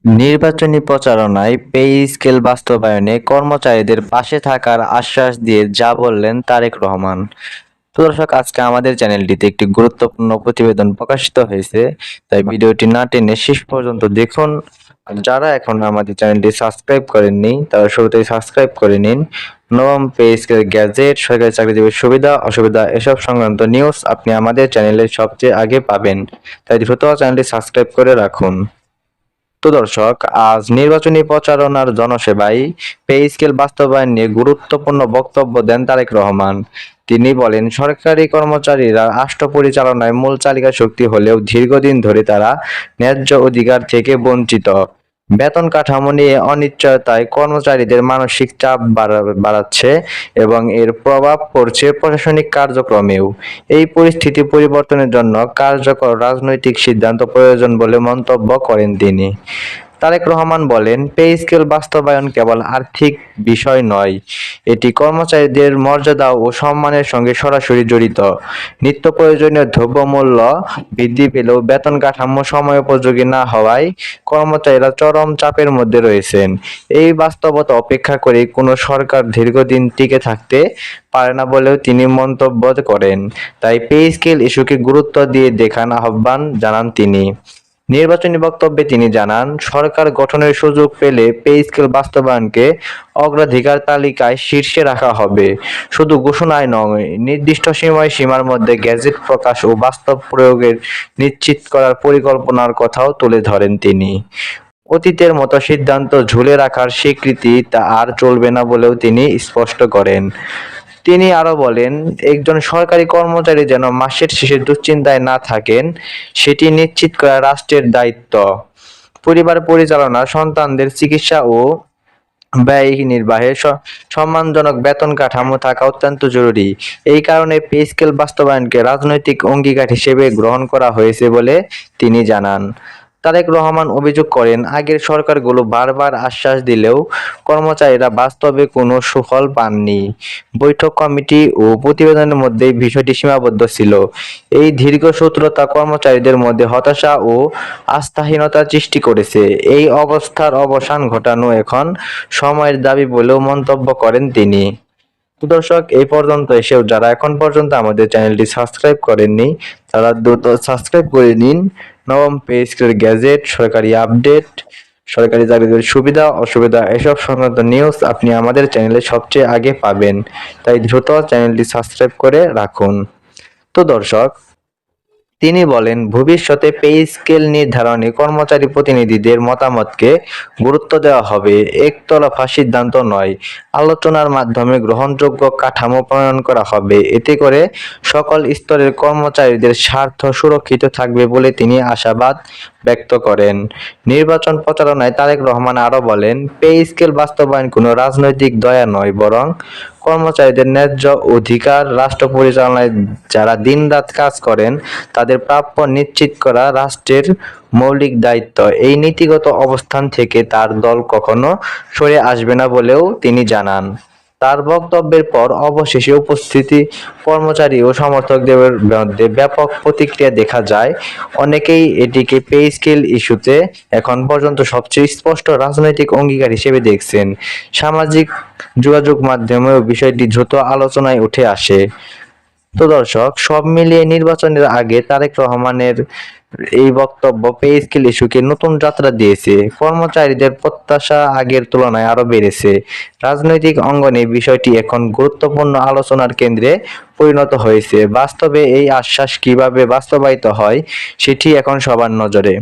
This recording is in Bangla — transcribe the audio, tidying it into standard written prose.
নির্বাচনী প্রচারণায় পে স্কেল বাস্তবায়নে কর্মচারীদের পাশে থাকার আশ্বাস দিয়ে যা বললেন তারেক রহমান। তো দর্শক, আজকে আমাদের চ্যানেলটিতে একটি গুরুত্বপূর্ণ প্রতিবেদন প্রকাশিত হয়েছে, তাই ভিডিওটি না টেনে শেষ পর্যন্ত দেখুন। আর যারা এখন আমাদের চ্যানেলটি সাবস্ক্রাইব করেননি তারা শুরুতেই সাবস্ক্রাইব করে নিন। নবম পে স্কেল গ্যাজেট, সরকারি চাকরিজীবীর সুবিধা অসুবিধা এসব সংক্রান্ত নিউজ আপনি আমাদের চ্যানেলে সবচেয়ে আগে পাবেন, তাই দ্রুত চ্যানেলটি সাবস্ক্রাইব করে রাখুন। তো দর্শক, আজ নির্বাচনী প্রচারণার জনসেবায় পে স্কেল বাস্তবায়ন নিয়ে গুরুত্বপূর্ণ বক্তব্য দেন তারেক রহমান। তিনি বলেন, সরকারি কর্মচারীরা রাষ্ট্র পরিচালনায় মূল চালিকা শক্তি হলেও দীর্ঘদিন ধরে তারা ন্যায্য অধিকার থেকে বঞ্চিত। বেতন কাঠামো নিয়ে অনিশ্চয়তায় কর্মচারীদের মানসিক চাপ বাড়াচ্ছে এবং এর প্রভাব পড়ছে প্রশাসনিক কার্যক্রমেও। এই পরিস্থিতি পরিবর্তনের জন্য কার্যকর রাজনৈতিক সিদ্ধান্ত প্রয়োজন বলে মন্তব্য করেন তিনি। তারেক রহমান বলেন, পে স্কেল বাস্তবায়ন কেবল আর্থিক বিষয় নয়, এটি কর্মচারীদের মর্যাদা ও সম্মানের সঙ্গে সরাসরি জড়িত। নিত্য প্রয়োজনীয় দ্রব্যমূল্য বৃদ্ধি পেলেও বেতন কাঠামো সময়োপযোগী না হওয়ায় কর্মচারীরা চরম চাপের মধ্যে রয়েছেন। এই বাস্তবতা উপেক্ষা করে কোনো সরকার দীর্ঘদিন টিকে থাকতে পারে না বলেও তিনি মন্তব্য করেন। তাই পে স্কেল ইস্যুকে গুরুত্ব দিয়ে দেখার আহ্বান জানান তিনি। নির্বাচনী বক্তব্যে তিনি জানান, সরকার গঠনের সুযোগ পেলে পে স্কেল বাস্তবায়নকে অগ্রাধিকার তালিকায় শীর্ষে রাখা হবে। শুধু ঘোষণায় নয়, নির্দিষ্ট সময়সীমার মধ্যে গেজেট প্রকাশ ও বাস্তব প্রয়োগের নিশ্চিত করার পরিকল্পনার কথাও তুলে ধরেন তিনি। অতীতের মতো সিদ্ধান্ত ঝুলে রাখার স্বীকৃতি তা আর চলবে না বলেও তিনি স্পষ্ট করেন। তিনি আরো বলেন, একজন সরকারি কর্মচারী যেন মাসের শেষে দুশ্চিন্তায় না থাকেন, সেটি নিশ্চিত করা রাষ্ট্রের দায়িত্ব। পরিবার পরিচালনা, সন্তানদের চিকিৎসা ও ব্যয় নির্বাহে সম্মানজনক বেতন কাঠামো থাকা অত্যন্ত জরুরি। এই কারণে পে স্কেল বাস্তবায়নকে রাজনৈতিক অঙ্গীকার হিসেবে গ্রহণ করা হয়েছে বলে তিনি জানান। তারেক রহমান অভিযোগ করেন, আগের সরকারগুলো বারবার আশ্বাস দিলেও কর্মচারীরা বাস্তবে কোনো সুফল পাননি। বৈঠক কমিটি ও প্রতিবেদনের মধ্যে বিষয়টি সীমাবদ্ধ ছিল। এই দীর্ঘসূত্রতা কর্মচারীদের মধ্যে হতাশা ও আস্থাহীনতার সৃষ্টি করেছে। এই অবস্থার অবসান ঘটানো এখন সময়ের দাবি বলেও মন্তব্য করেন তিনি। তো দর্শক, এই পর্যন্ত এসেও যারা এখন পর্যন্ত আমাদের চ্যানেলটি সাবস্ক্রাইব করেননি তারা দ্রুত সাবস্ক্রাইব করে নিন। নবম পে স্কেল গ্যাজেট, সরকারি আপডেট, সরকারি চাকরির সুবিধা অসুবিধা এসব সংক্রান্ত নিউজ আপনি আমাদের চ্যানেলে সবচেয়ে আগে পাবেন, তাই দ্রুত চ্যানেলটি সাবস্ক্রাইব করে রাখুন। তো দর্শক, তিনি বলেন, ভবিষ্যতে পে স্কেল নির্ধারণে কর্মচারী প্রতিনিধিদের মতামতকে গুরুত্ব দেওয়া হবে। একতরফা সিদ্ধান্ত নয়, আলোচনার মাধ্যমে গ্রহণযোগ্য কাঠামো প্রণয়ন করা হবে। এতে করে সকল স্তরের কর্মচারীদের স্বার্থ সুরক্ষিত থাকবে বলে তিনি আশাবাদ ব্যক্ত করেন। নির্বাচন প্রচারণায় তারেক রহমান আরো বলেন, পে স্কেল বাস্তবায়ন কোনো রাজনৈতিক দয়া নয়, বরং কর্মচারীদের ন্যায্য অধিকার। রাষ্ট্র পরিচালনায় যারা দিনরাত কাজ করেন তাদের প্রাপ্য নিশ্চিত করা রাষ্ট্রের মৌলিক দায়িত্ব। এই নীতিগত অবস্থান থেকে তার দল কখনো সরে আসবে না বলেও তিনি জানান। তার বক্তব্যের পর অবশেষে উপস্থিতি কর্মচারী ও সমর্থকদের মধ্যে ব্যাপক প্রতিক্রিয়া দেখা যায়। অনেকেই এটিকে পে স্কেল ইস্যুতে এখন পর্যন্ত সবচেয়ে স্পষ্ট রাজনৈতিক অঙ্গীকার হিসেবে দেখছেন। সামাজিক যোগাযোগ মাধ্যমেও বিষয়টি দ্রুত আলোচনায় উঠে আসে। তো দর্শক, সব মিলিয়ে নির্বাচনের আগে তারেক রহমানের এই বক্তব্য পে স্কেল ইস্যুকে নতুন যাত্রা দিয়েছে। কর্মচারীদের প্রত্যাশা আগের তুলনায় আরো বেড়েছে। রাজনৈতিক অঙ্গনে বিষয়টি এখন গুরুত্বপূর্ণ আলোচনার কেন্দ্রে পরিণত হয়েছে। বাস্তবে এই আশ্বাস কিভাবে বাস্তবায়িত হয় সেটি এখন সবার নজরে।